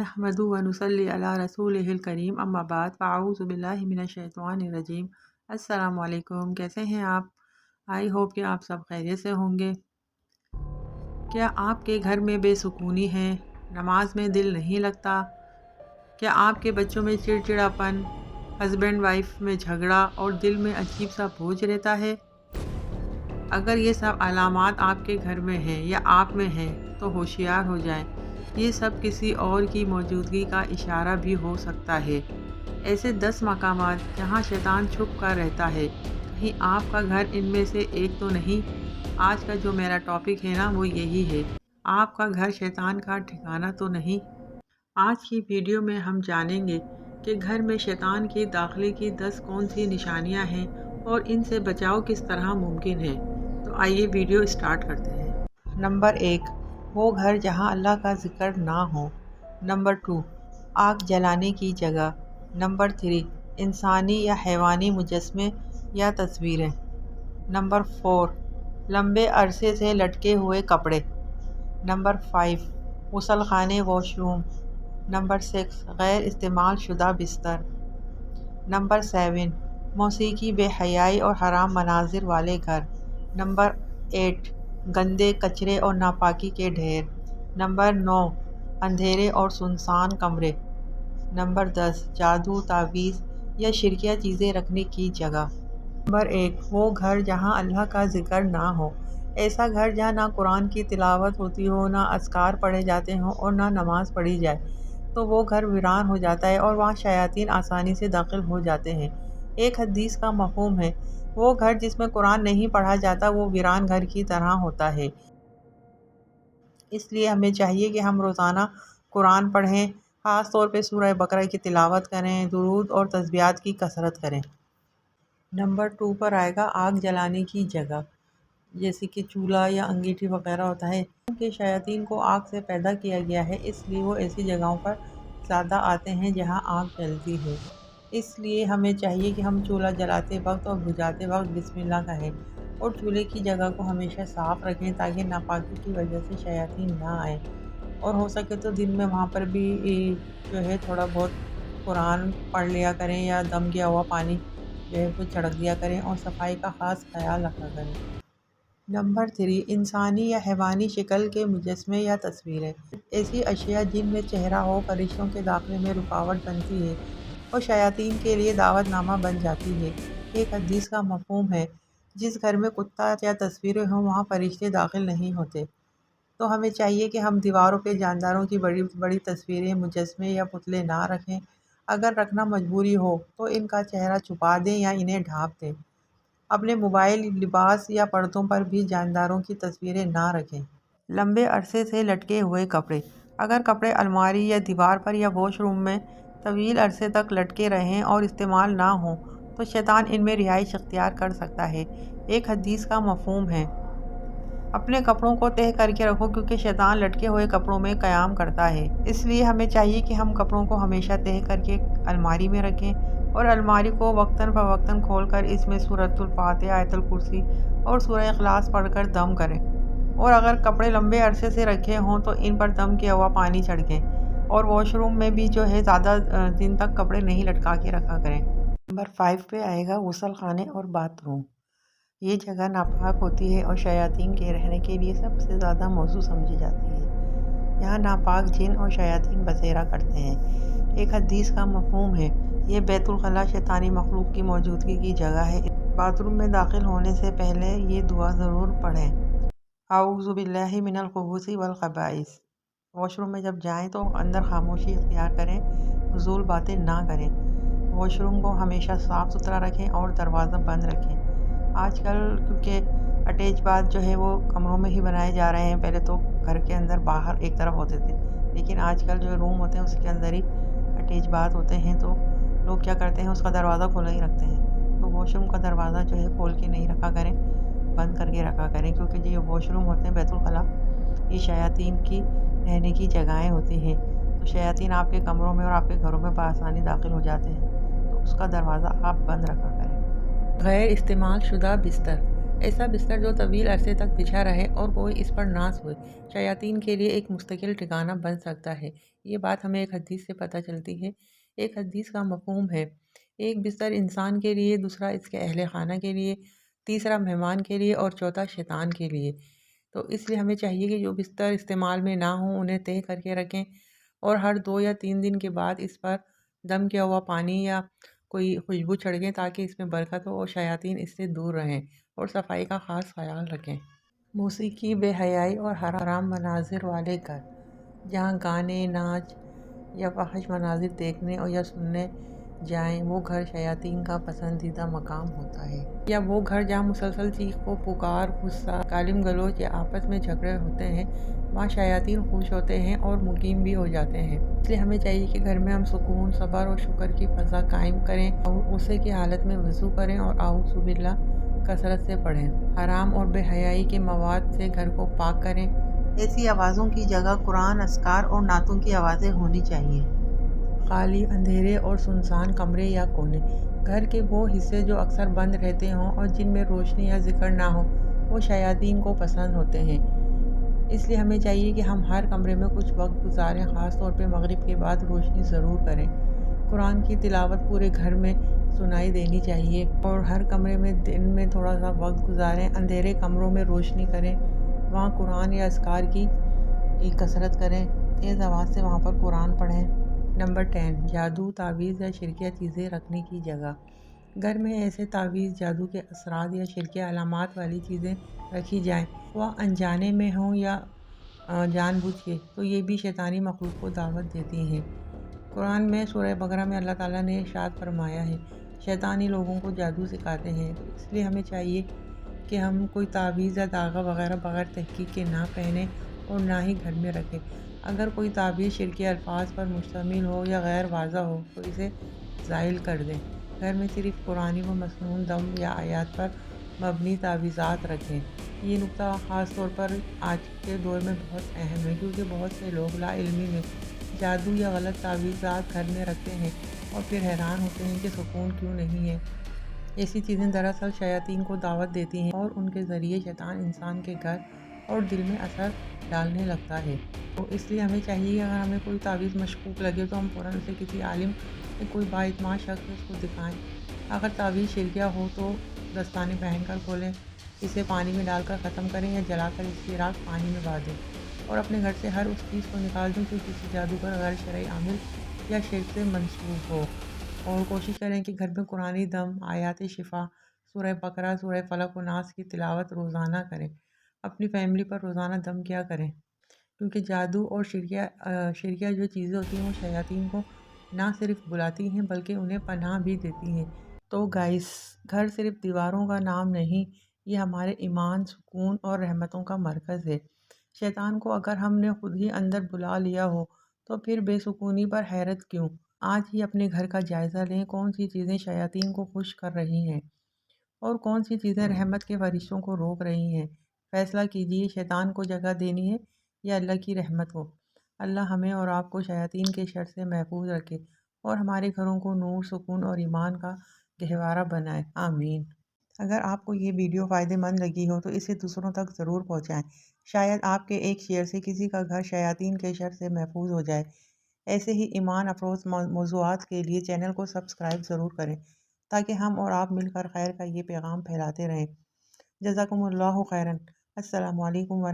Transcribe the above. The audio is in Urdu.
نحمدہ و نصلی علی رسولہ الکریم اما بعد فاعوذ باللہ من الشیطان الرجیم۔ السلام علیکم، کیسے ہیں آپ؟ آئی ہوپ کہ آپ سب خیریت سے ہوں گے۔ کیا آپ کے گھر میں بے سکونی ہے؟ نماز میں دل نہیں لگتا؟ کیا آپ کے بچوں میں چڑچڑاپن، ہسبینڈ وائف میں جھگڑا اور دل میں عجیب سا بوجھ رہتا ہے؟ اگر یہ سب علامات آپ کے گھر میں ہیں یا آپ میں ہیں تو ہوشیار ہو جائیں، یہ سب کسی اور کی موجودگی کا اشارہ بھی ہو سکتا ہے۔ ایسے 10 مقامات جہاں شیطان چھپ کر رہتا ہے، کہیں آپ کا گھر ان میں سے ایک تو نہیں؟ آج کا جو میرا ٹاپک ہے نا وہ یہی ہے، آپ کا گھر شیطان کا ٹھکانہ تو نہیں؟ آج کی ویڈیو میں ہم جانیں گے کہ گھر میں شیطان کے داخلے کی 10 کون سی نشانیاں ہیں اور ان سے بچاؤ کس طرح ممکن ہے۔ تو آئیے ویڈیو اسٹارٹ کرتے ہیں۔ نمبر 1، وہ گھر جہاں اللہ کا ذکر نہ ہو۔ نمبر 2، آگ جلانے کی جگہ۔ نمبر 3، انسانی یا حیوانی مجسمے یا تصویریں۔ نمبر 4، لمبے عرصے سے لٹکے ہوئے کپڑے۔ نمبر 5، غسل خانے واش روم۔ نمبر 6، غیر استعمال شدہ بستر۔ نمبر 7، موسیقی، بے حیائی اور حرام مناظر والے گھر۔ نمبر 8، گندے کچرے اور ناپاکی کے ڈھیر۔ نمبر 9، اندھیرے اور سنسان کمرے۔ نمبر 10، جادو، تعویذ یا شرکیہ چیزیں رکھنے کی جگہ۔ نمبر 1، وہ گھر جہاں اللہ کا ذکر نہ ہو۔ ایسا گھر جہاں نہ قرآن کی تلاوت ہوتی ہو، نہ اذکار پڑھے جاتے ہوں اور نہ نماز پڑھی جائے تو وہ گھر ویران ہو جاتا ہے اور وہاں شیاطین آسانی سے داخل ہو جاتے ہیں۔ ایک حدیث کا مفہوم ہے، وہ گھر جس میں قرآن نہیں پڑھا جاتا وہ ویران گھر کی طرح ہوتا ہے۔ اس لیے ہمیں چاہیے کہ ہم روزانہ قرآن پڑھیں، خاص طور پہ سورہ بقرہ کی تلاوت کریں، درود اور تسبیحات کی کثرت کریں۔ نمبر 2 پر آئے گا آگ جلانے کی جگہ، جیسے کہ چولہا یا انگیٹھی وغیرہ ہوتا ہے۔ کیونکہ شیاطین کو آگ سے پیدا کیا گیا ہے، اس لیے وہ ایسی جگہوں پر زیادہ آتے ہیں جہاں آگ جلتی ہے۔ اس لیے ہمیں چاہیے کہ ہم چولہا جلاتے وقت اور بجھاتے وقت بسم اللہ کہیں اور چولہے کی جگہ کو ہمیشہ صاف رکھیں تاکہ ناپاکی کی وجہ سے شیاطین نہ آئیں، اور ہو سکے تو دن میں وہاں پر بھی جو ہے تھوڑا بہت قرآن پڑھ لیا کریں یا دم کیا ہوا پانی جو ہے وہ چھڑک دیا کریں اور صفائی کا خاص خیال رکھا کریں۔ نمبر 3، انسانی یا حیوانی شکل کے مجسمے یا تصویریں۔ ایسی اشیاء جن میں چہرہ ہو فرشتوں کے داخلے میں رکاوٹ بنتی ہے اور شیاطین کے لیے دعوت نامہ بن جاتی ہے۔ ایک حدیث کا مفہوم ہے، جس گھر میں کتا یا تصویریں ہوں وہاں فرشتے داخل نہیں ہوتے۔ تو ہمیں چاہیے کہ ہم دیواروں پہ جانداروں کی بڑی بڑی تصویریں، مجسمے یا پتلے نہ رکھیں۔ اگر رکھنا مجبوری ہو تو ان کا چہرہ چھپا دیں یا انہیں ڈھانپ دیں۔ اپنے موبائل، لباس یا پردوں پر بھی جانداروں کی تصویریں نہ رکھیں۔ لمبے عرصے سے لٹکے ہوئے کپڑے۔ اگر کپڑے الماری یا دیوار پر یا واش روم میں طویل عرصے تک لٹکے رہیں اور استعمال نہ ہوں تو شیطان ان میں رہائش اختیار کر سکتا ہے۔ ایک حدیث کا مفہوم ہے، اپنے کپڑوں کو تہہ کر کے رکھو کیونکہ شیطان لٹکے ہوئے کپڑوں میں قیام کرتا ہے۔ اس لیے ہمیں چاہیے کہ ہم کپڑوں کو ہمیشہ تہہ کر کے الماری میں رکھیں اور الماری کو وقتاً فوقتاً کھول کر اس میں سورۃ الفاتحہ، آیت الکرسی اور سورہ اخلاص پڑھ کر دم کریں، اور اگر کپڑے لمبے عرصے سے رکھے ہوں تو ان پر دم کیا ہوا پانی چھڑکیں، اور واش روم میں بھی جو ہے زیادہ دن تک کپڑے نہیں لٹکا کے رکھا کریں۔ نمبر 5 پہ آئے گا غسل خانے اور باتھ روم۔ یہ جگہ ناپاک ہوتی ہے اور شیاطین کے رہنے کے لیے سب سے زیادہ موزوں سمجھی جاتی ہے۔ یہاں ناپاک جن اور شیاطین بسیرا کرتے ہیں۔ ایک حدیث کا مفہوم ہے، یہ بیت الخلاء شیطانی مخلوق کی موجودگی کی جگہ ہے۔ باتھ روم میں داخل ہونے سے پہلے یہ دعا ضرور پڑھیں، اعوذ باللہ من الخبث والخبائث۔ واش روم میں جب جائیں تو اندر خاموشی اختیار کریں، فضول باتیں نہ کریں۔ واش روم کو ہمیشہ صاف ستھرا رکھیں اور دروازہ بند رکھیں۔ آج کل کیونکہ اٹیچ باتھ جو ہے وہ کمروں میں ہی بنائے جا رہے ہیں، پہلے تو گھر کے اندر باہر ایک طرف ہوتے تھے، لیکن آج کل جو روم ہوتے ہیں اس کے اندر ہی اٹیچ باتھ ہوتے ہیں، تو لوگ کیا کرتے ہیں اس کا دروازہ کھلا ہی رکھتے ہیں۔ تو واش روم کا دروازہ جو ہے کھول کے نہیں رکھا کریں، بند کر کے رکھا کریں، کیونکہ جو یہ واش روم ہوتے ہیں بیت الخلاء، یہ شیاطین کی رہنے کی جگہیں ہوتی ہیں، تو شیاطین آپ کے کمروں میں اور آپ کے گھروں میں بآسانی داخل ہو جاتے ہیں، تو اس کا دروازہ آپ بند رکھا کریں۔ غیر استعمال شدہ بستر۔ ایسا بستر جو طویل عرصے تک بچھا رہے اور کوئی اس پر نہ سوئے شیاطین کے لیے ایک مستقل ٹھکانہ بن سکتا ہے۔ یہ بات ہمیں ایک حدیث سے پتہ چلتی ہے۔ ایک حدیث کا مفہوم ہے، ایک بستر انسان کے لیے، دوسرا اس کے اہل خانہ کے لیے، تیسرا مہمان کے لیے اور چوتھا شیطان کے لیے۔ تو اس لیے ہمیں چاہیے کہ جو بستر استعمال میں نہ ہوں انہیں تہہ کر کے رکھیں، اور ہر 2 یا 3 دن کے بعد اس پر دم کیا ہوا پانی یا کوئی خوشبو چھڑکیں تاکہ اس میں برکت ہو اور شیاطین اس سے دور رہیں، اور صفائی کا خاص خیال رکھیں۔ موسیقی، بے حیائی اور حرام مناظر والے گھر، جہاں گانے، ناچ یا فحش مناظر دیکھنے اور یا سننے جائیں، وہ گھر شیاطین کا پسندیدہ مقام ہوتا ہے۔ یا وہ گھر جہاں مسلسل چیخ و پکار، غصہ، گالی گلوچ یا آپس میں جھگڑے ہوتے ہیں، وہاں شیاطین خوش ہوتے ہیں اور مقیم بھی ہو جاتے ہیں۔ اس لیے ہمیں چاہیے کہ گھر میں ہم سکون، صبر اور شکر کی فضا قائم کریں، اور غصے کی حالت میں وضو کریں اور اعوذ باللہ کثرت سے پڑھیں۔ حرام اور بے حیائی کے مواد سے گھر کو پاک کریں۔ ایسی آوازوں کی جگہ قرآن، اذکار اور نعتوں کی آوازیں ہونی چاہیے۔ خالی، اندھیرے اور سنسان کمرے یا کونے، گھر کے وہ حصے جو اکثر بند رہتے ہوں اور جن میں روشنی یا ذکر نہ ہو، وہ شیاطین کو پسند ہوتے ہیں۔ اس لیے ہمیں چاہیے کہ ہم ہر کمرے میں کچھ وقت گزاریں، خاص طور پہ مغرب کے بعد روشنی ضرور کریں۔ قرآن کی تلاوت پورے گھر میں سنائی دینی چاہیے، اور ہر کمرے میں دن میں تھوڑا سا وقت گزاریں۔ اندھیرے کمروں میں روشنی کریں، وہاں قرآن یا اذکار کی کثرت کریں، تیز آواز سے وہاں پر قرآن پڑھیں۔ نمبر 10، جادو، تعویذ یا شرکیہ چیزیں رکھنے کی جگہ۔ گھر میں ایسے تعویذ، جادو کے اثرات یا شرکیہ علامات والی چیزیں رکھی جائیں، وہ انجانے میں ہوں یا جان بوجھ کے، تو یہ بھی شیطانی مخلوق کو دعوت دیتی ہیں۔ قرآن میں سورہ بقرہ میں اللہ تعالیٰ نے ارشاد فرمایا ہے، شیطانی لوگوں کو جادو سکھاتے ہیں۔ تو اس لیے ہمیں چاہیے کہ ہم کوئی تعویذ یا داغا وغیرہ بغیر تحقیق کے نہ پہنیں اور نہ ہی گھر میں رکھیں۔ اگر کوئی تعویذ شرکی الفاظ پر مشتمل ہو یا غیر واضح ہو تو اسے زائل کر دیں۔ گھر میں صرف قرآنی و مسنون دم یا آیات پر مبنی تعویذات رکھیں۔ یہ نکتہ خاص طور پر آج کے دور میں بہت اہم ہے، کیونکہ بہت سے لوگ لا علمی میں جادو یا غلط تعویذات گھر میں رکھتے ہیں اور پھر حیران ہوتے ہیں کہ سکون کیوں نہیں ہے۔ ایسی چیزیں دراصل شیاطین کو دعوت دیتی ہیں اور ان کے ذریعے شیطان انسان کے گھر اور دل میں اثر ڈالنے لگتا ہے۔ تو اس لیے ہمیں چاہیے کہ اگر ہمیں کوئی تعویذ مشکوک لگے تو ہم فوراً اسے کسی عالم یا کوئی بااعتماد شخص سے اس کو دکھائیں۔ اگر تعویذ شرکیہ ہو تو دستانے پہن کر کھولیں، اسے پانی میں ڈال کر ختم کریں یا جلا کر اس کی راکھ پانی میں بہا دیں، اور اپنے گھر سے ہر اس چیز کو نکال دیں جو کسی جادوگر، غیر شرعی عامل یا شرک سے منسوب ہو، اور کوشش کریں کہ گھر میں قرآنی دم، آیات شفا، سورہ بقرہ، سورہ فلق و ناس کی تلاوت روزانہ کریں۔ اپنی فیملی پر روزانہ دم کیا کریں، کیونکہ جادو اور شرکیہ جو چیزیں ہوتی ہیں وہ شیاطین کو نہ صرف بلاتی ہیں بلکہ انہیں پناہ بھی دیتی ہیں۔ تو گائس، گھر صرف دیواروں کا نام نہیں، یہ ہمارے ایمان، سکون اور رحمتوں کا مرکز ہے۔ شیطان کو اگر ہم نے خود ہی اندر بلا لیا ہو تو پھر بے سکونی پر حیرت کیوں؟ آج ہی اپنے گھر کا جائزہ لیں، کون سی چیزیں شیاطین کو خوش کر رہی ہیں اور کون سی چیزیں رحمت کے فرشتوں کو روک رہی ہیں۔ فیصلہ کیجئے، شیطان کو جگہ دینی ہے یا اللہ کی رحمت کو۔ اللہ ہمیں اور آپ کو شیاطین کے شر سے محفوظ رکھے اور ہمارے گھروں کو نور، سکون اور ایمان کا گہوارہ بنائے، آمین۔ اگر آپ کو یہ ویڈیو فائدہ مند لگی ہو تو اسے دوسروں تک ضرور پہنچائیں، شاید آپ کے ایک شیئر سے کسی کا گھر شیاطین کے شر سے محفوظ ہو جائے۔ ایسے ہی ایمان افروز موضوعات کے لیے چینل کو سبسکرائب ضرور کریں تاکہ ہم اور آپ مل کر خیر کا یہ پیغام پھیلاتے رہیں۔ جزاکم اللہ خیراً۔ السلام علیکم ورحمۃ اللہ۔